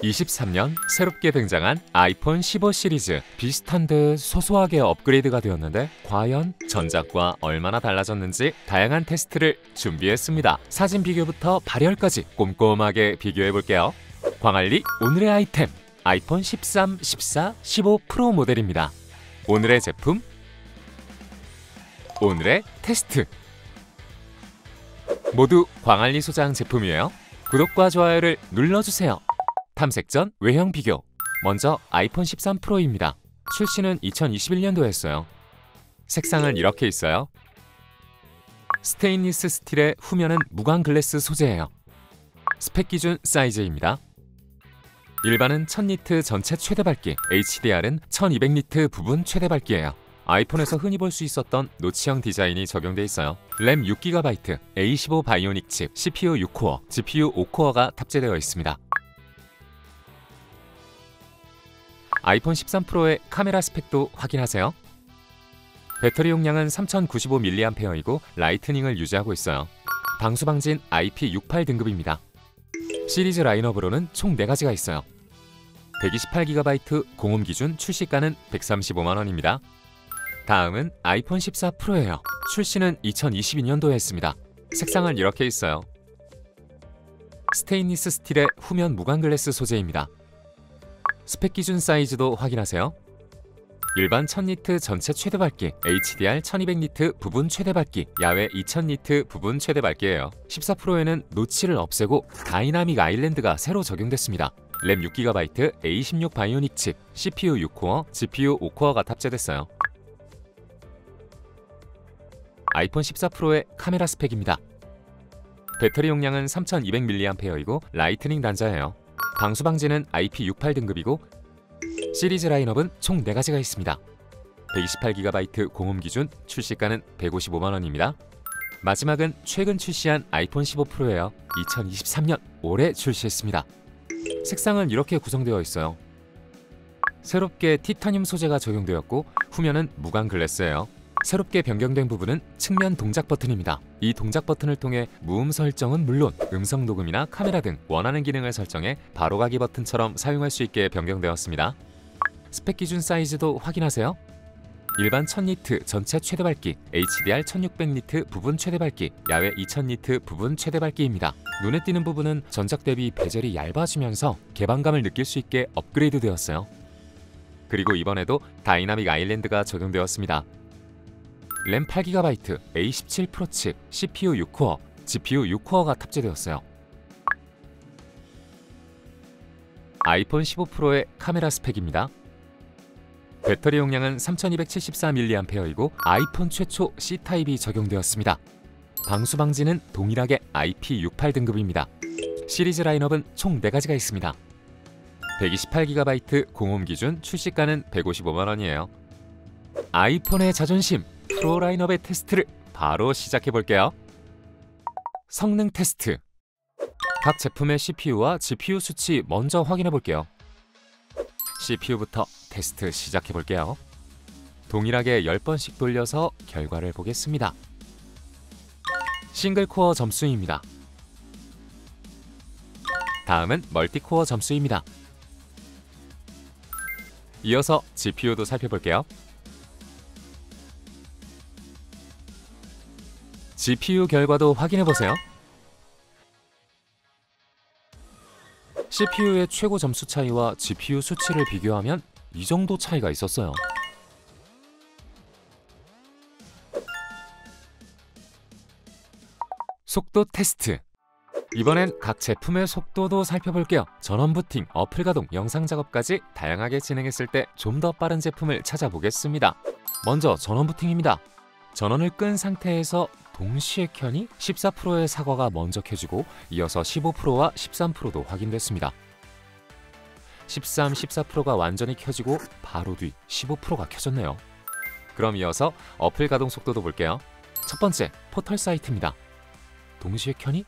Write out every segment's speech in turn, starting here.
23년 새롭게 등장한 아이폰 15 시리즈. 비슷한 듯 소소하게 업그레이드가 되었는데 과연 전작과 얼마나 달라졌는지 다양한 테스트를 준비했습니다. 사진 비교부터 발열까지 꼼꼼하게 비교해볼게요. 광안리 오늘의 아이템, 아이폰 13, 14, 15 프로 모델입니다. 오늘의 제품, 오늘의 테스트. 모두 광안리 소장 제품이에요. 구독과 좋아요를 눌러주세요. 탐색 전 외형 비교. 먼저 아이폰 13 프로입니다. 출시는 2021년도였어요. 색상은 이렇게 있어요. 스테인리스 스틸의 후면은 무광 글래스 소재예요. 스펙 기준 사이즈입니다. 일반은 1000니트 전체 최대 밝기, HDR은 1200니트 부분 최대 밝기예요. 아이폰에서 흔히 볼 수 있었던 노치형 디자인이 적용돼 있어요. 램 6GB, A15 바이오닉 칩, CPU 6코어, GPU 5코어가 탑재되어 있습니다. 아이폰 13 프로의 카메라 스펙도 확인하세요. 배터리 용량은 3095mAh이고 라이트닝을 유지하고 있어요. 방수 방진 IP68 등급입니다. 시리즈 라인업으로는 총 4가지가 있어요. 128GB 공홈 기준 출시가는 135만원입니다. 다음은 아이폰 14 프로예요. 출시는 2022년도에 했습니다. 색상은 이렇게 있어요. 스테인리스 스틸의 후면 무광 글래스 소재입니다. 스펙 기준 사이즈도 확인하세요. 일반 1000니트 전체 최대 밝기, HDR 1200니트 부분 최대 밝기, 야외 2000니트 부분 최대 밝기예요. 14 프로에는 노치를 없애고 다이나믹 아일랜드가 새로 적용됐습니다. 램 6GB, A16 바이오닉 칩, CPU 6코어, GPU 5코어가 탑재됐어요. 아이폰 14 프로의 카메라 스펙입니다. 배터리 용량은 3200mAh이고 라이트닝 단자예요. 방수 방지는 IP68 등급이고 시리즈 라인업은 총 4가지가 있습니다. 128GB 공홈 기준 출시가는 155만원입니다. 마지막은 최근 출시한 아이폰 15 프로예요. 2023년 올해 출시했습니다. 색상은 이렇게 구성되어 있어요. 새롭게 티타늄 소재가 적용되었고 후면은 무광 글래스예요. 새롭게 변경된 부분은 측면 동작 버튼입니다. 이 동작 버튼을 통해 무음 설정은 물론 음성 녹음이나 카메라 등 원하는 기능을 설정해 바로가기 버튼처럼 사용할 수 있게 변경되었습니다. 스펙 기준 사이즈도 확인하세요. 일반 1000니트 전체 최대 밝기, HDR 1600니트 부분 최대 밝기, 야외 2000니트 부분 최대 밝기입니다. 눈에 띄는 부분은 전작 대비 베젤이 얇아지면서 개방감을 느낄 수 있게 업그레이드 되었어요. 그리고 이번에도 다이나믹 아일랜드가 적용되었습니다. 램 8GB, A17 프로 칩, CPU 6코어, GPU 6코어가 탑재되었어요. 아이폰 15 프로의 카메라 스펙입니다. 배터리 용량은 3274mAh이고 아이폰 최초 C타입이 적용되었습니다. 방수 방지는 동일하게 IP68 등급입니다. 시리즈 라인업은 총 4가지가 있습니다. 128GB 공홈 기준 출시가는 155만원이에요. 아이폰의 자존심, 프로 라인업의 테스트를 바로 시작해볼게요. 성능 테스트. 각 제품의 CPU와 GPU 수치 먼저 확인해볼게요. CPU부터 테스트 시작해볼게요. 동일하게 10번씩 돌려서 결과를 보겠습니다. 싱글코어 점수입니다. 다음은 멀티코어 점수입니다. 이어서 GPU도 살펴볼게요. GPU 결과도 확인해보세요. CPU의 최고 점수 차이와 GPU 수치를 비교하면 이 정도 차이가 있었어요. 속도 테스트. 이번엔 각 제품의 속도도 살펴볼게요. 전원 부팅, 어플 가동, 영상 작업까지 다양하게 진행했을 때 좀 더 빠른 제품을 찾아보겠습니다. 먼저 전원 부팅입니다. 전원을 끈 상태에서 동시에 켜니 14 프로의 사과가 먼저 켜지고 이어서 15 프로와 13 프로도 확인됐습니다. 13, 14 프로가 완전히 켜지고 바로 뒤 15 프로가 켜졌네요. 그럼 이어서 어플 가동 속도도 볼게요. 첫 번째, 포털 사이트입니다. 동시에 켜니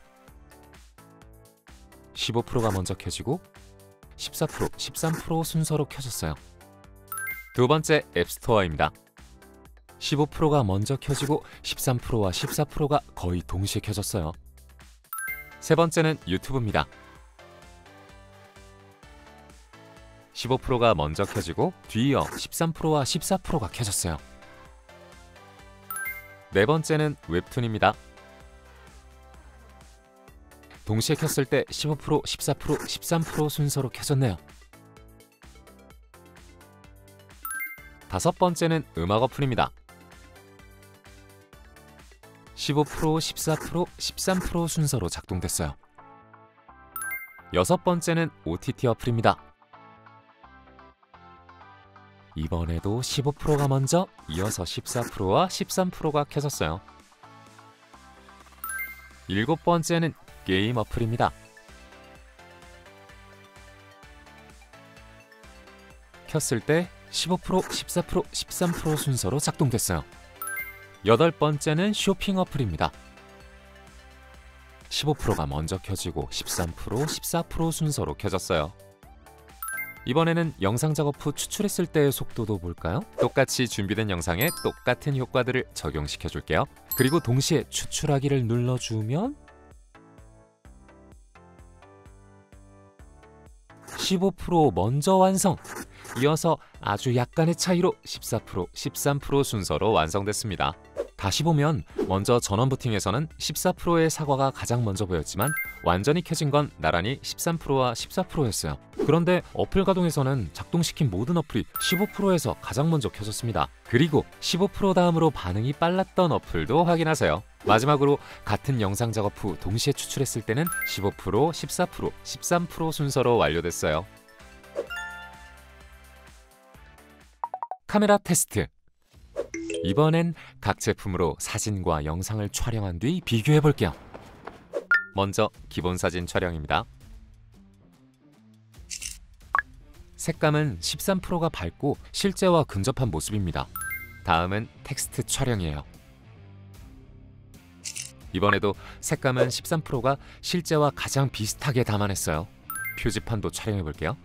15 프로가 먼저 켜지고 14 프로, 13 프로 순서로 켜졌어요. 두 번째, 앱스토어입니다. 15 프로가 먼저 켜지고 13 프로와 14 프로가 거의 동시에 켜졌어요. 세 번째는 유튜브입니다. 15%가 먼저 켜지고 뒤이어 13%와 14%가 켜졌어요. 네 번째는 웹툰입니다. 동시에 켰을 때 15%, 14%, 13% 순서로 켜졌네요. 다섯 번째는 음악 어플입니다. 15%, 14%, 13% 순서로 작동됐어요. 여섯 번째는 OTT 어플입니다. 이번에도 15%가 먼저 이어서 14%와 13%가 켜졌어요. 일곱 번째는 게임 어플입니다. 켰을 때 15%, 14%, 13% 순서로 작동됐어요. 여덟 번째는 쇼핑 어플입니다. 15%가 먼저 켜지고 13%, 14% 순서로 켜졌어요. 이번에는 영상 작업 후 추출했을 때의 속도도 볼까요? 똑같이 준비된 영상에 똑같은 효과들을 적용시켜 줄게요. 그리고 동시에 추출하기를 눌러주면 15% 먼저 완성! 이어서 아주 약간의 차이로 14%, 13% 순서로 완성됐습니다. 다시 보면 먼저 전원 부팅에서는 14%의 사과가 가장 먼저 보였지만 완전히 켜진 건 나란히 13%와 14%였어요. 그런데 어플 가동에서는 작동시킨 모든 어플이 15%에서 가장 먼저 켜졌습니다. 그리고 15% 다음으로 반응이 빨랐던 어플도 확인하세요. 마지막으로 같은 영상 작업 후 동시에 추출했을 때는 15%, 14%, 13% 순서로 완료됐어요. 카메라 테스트. 이번엔 각 제품으로 사진과 영상을 촬영한 뒤 비교해 볼게요. 먼저 기본 사진 촬영입니다. 색감은 13%가 밝고 실제와 근접한 모습입니다. 다음은 텍스트 촬영이에요. 이번에도 색감은 13%가 실제와 가장 비슷하게 담아냈어요. 표지판도 촬영해 볼게요.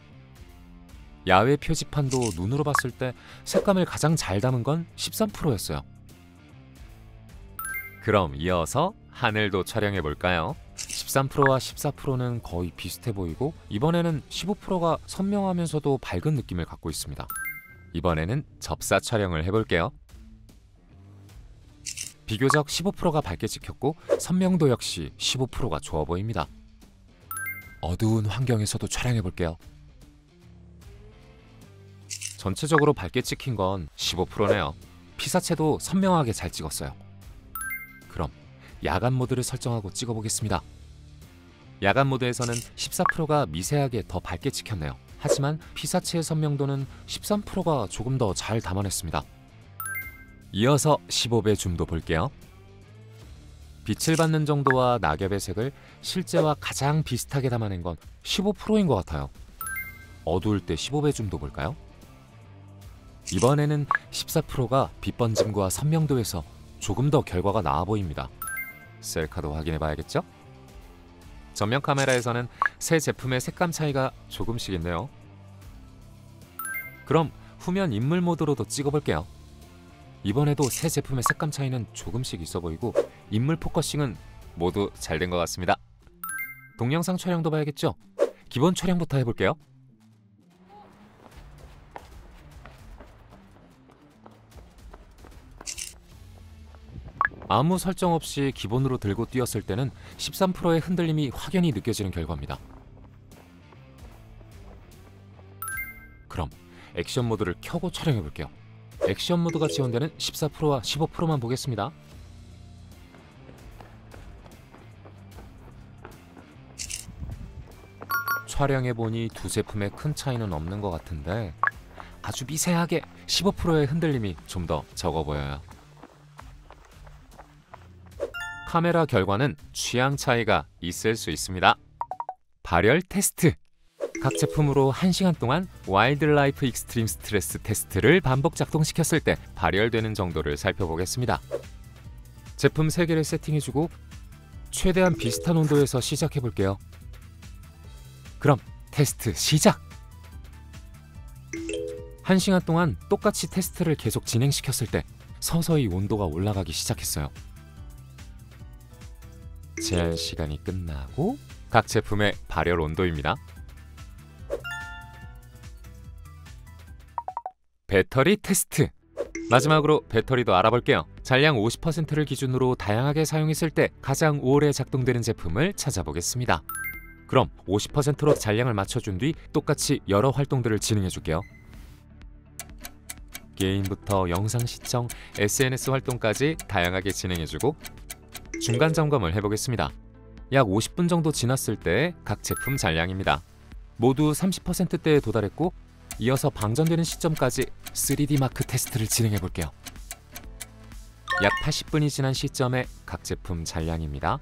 야외 표지판도 눈으로 봤을 때 색감을 가장 잘 담은 건 13%였어요. 그럼 이어서 하늘도 촬영해 볼까요? 13%와 14%는 거의 비슷해 보이고 이번에는 15%가 선명하면서도 밝은 느낌을 갖고 있습니다. 이번에는 접사 촬영을 해볼게요. 비교적 15%가 밝게 찍혔고 선명도 역시 15%가 좋아 보입니다. 어두운 환경에서도 촬영해 볼게요. 전체적으로 밝게 찍힌 건 15%네요. 피사체도 선명하게 잘 찍었어요. 그럼 야간 모드를 설정하고 찍어보겠습니다. 야간 모드에서는 14%가 미세하게 더 밝게 찍혔네요. 하지만 피사체의 선명도는 13%가 조금 더 잘 담아냈습니다. 이어서 15배 줌도 볼게요. 빛을 받는 정도와 낙엽의 색을 실제와 가장 비슷하게 담아낸 건 15%인 것 같아요. 어두울 때 15배 줌도 볼까요? 이번에는 14%가 빛 번짐과 선명도에서 조금 더 결과가 나아 보입니다. 셀카도 확인해 봐야겠죠? 전면 카메라에서는 새 제품의 색감 차이가 조금씩 있네요. 그럼 후면 인물 모드로도 찍어볼게요. 이번에도 새 제품의 색감 차이는 조금씩 있어 보이고 인물 포커싱은 모두 잘 된 것 같습니다. 동영상 촬영도 봐야겠죠? 기본 촬영부터 해볼게요. 아무 설정 없이 기본으로 들고 뛰었을 때는 13%의 흔들림이 확연히 느껴지는 결과입니다. 그럼 액션 모드를 켜고 촬영해 볼게요. 액션 모드가 지원되는 14%와 15%만 보겠습니다. 촬영해보니 두 제품의 큰 차이는 없는 것 같은데 아주 미세하게 15%의 흔들림이 좀 더 적어 보여요. 카메라 결과는 취향 차이가 있을 수 있습니다. 발열 테스트. 각 제품으로 1시간 동안 와일드라이프 익스트림 스트레스 테스트를 반복 작동시켰을 때 발열되는 정도를 살펴보겠습니다. 제품 3개를 세팅해주고 최대한 비슷한 온도에서 시작해볼게요. 그럼 테스트 시작! 1시간 동안 똑같이 테스트를 계속 진행시켰을 때 서서히 온도가 올라가기 시작했어요. 제한 시간이 끝나고 각 제품의 발열 온도입니다. 배터리 테스트. 마지막으로 배터리도 알아볼게요. 잔량 50%를 기준으로 다양하게 사용했을 때 가장 오래 작동되는 제품을 찾아보겠습니다. 그럼 50%로 잔량을 맞춰준 뒤 똑같이 여러 활동들을 진행해줄게요. 게임부터 영상 시청, SNS 활동까지 다양하게 진행해주고 중간 점검을 해보겠습니다. 약 50분 정도 지났을 때 각 제품 잔량입니다. 모두 30%대에 도달했고 이어서 방전되는 시점까지 3D 마크 테스트를 진행해볼게요. 약 80분이 지난 시점에 각 제품 잔량입니다.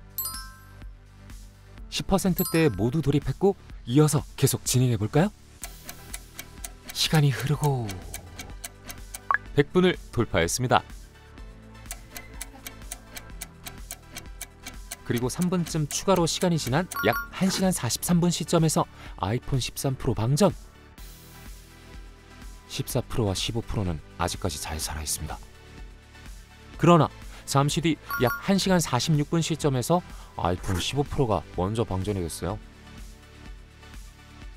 10%대에 모두 돌입했고 이어서 계속 진행해볼까요? 시간이 흐르고 100분을 돌파했습니다. 그리고 3분쯤 추가로 시간이 지난 약 1시간 43분 시점에서 아이폰 13 프로 방전! 14%와 15%는 아직까지 잘 살아있습니다. 그러나 잠시 뒤 약 1시간 46분 시점에서 아이폰 15 프로가 먼저 방전이 됐어요.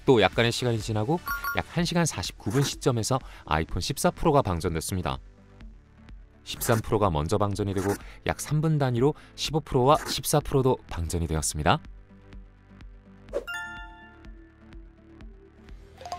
또 약간의 시간이 지나고 약 1시간 49분 시점에서 아이폰 14 프로가 방전됐습니다. 13 프로가 먼저 방전이 되고 약 3분 단위로 15 프로와 14 프로도 방전이 되었습니다.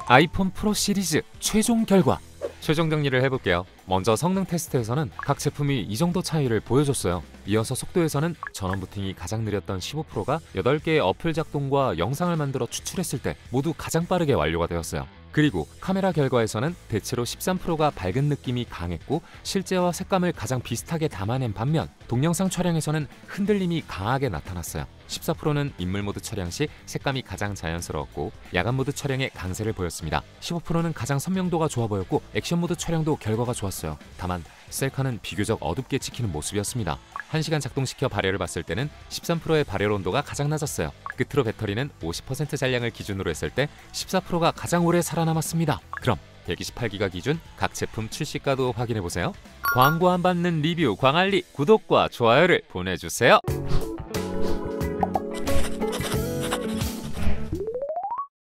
아이폰 프로 시리즈 최종 결과 최종 정리를 해볼게요. 먼저 성능 테스트에서는 각 제품이 이 정도 차이를 보여줬어요. 이어서 속도에서는 전원 부팅이 가장 느렸던 15 프로가 8개의 어플 작동과 영상을 만들어 추출했을 때 모두 가장 빠르게 완료가 되었어요. 그리고 카메라 결과에서는 대체로 13 프로가 밝은 느낌이 강했고 실제와 색감을 가장 비슷하게 담아낸 반면 동영상 촬영에서는 흔들림이 강하게 나타났어요. 14 프로는 인물 모드 촬영 시 색감이 가장 자연스러웠고 야간 모드 촬영에 강세를 보였습니다. 15 프로는 가장 선명도가 좋아 보였고 액션 모드 촬영도 결과가 좋았어요. 다만 셀카는 비교적 어둡게 찍히는 모습이었습니다. 1시간 작동시켜 발열을 봤을 때는 13 프로의 발열 온도가 가장 낮았어요. 끝으로 배터리는 50% 잔량을 기준으로 했을 때 14 프로가 가장 오래 살아남았습니다. 그럼 128기가 기준 각 제품 출시가도 확인해보세요. 광고 안 받는 리뷰 광안리 구독과 좋아요를 보내주세요.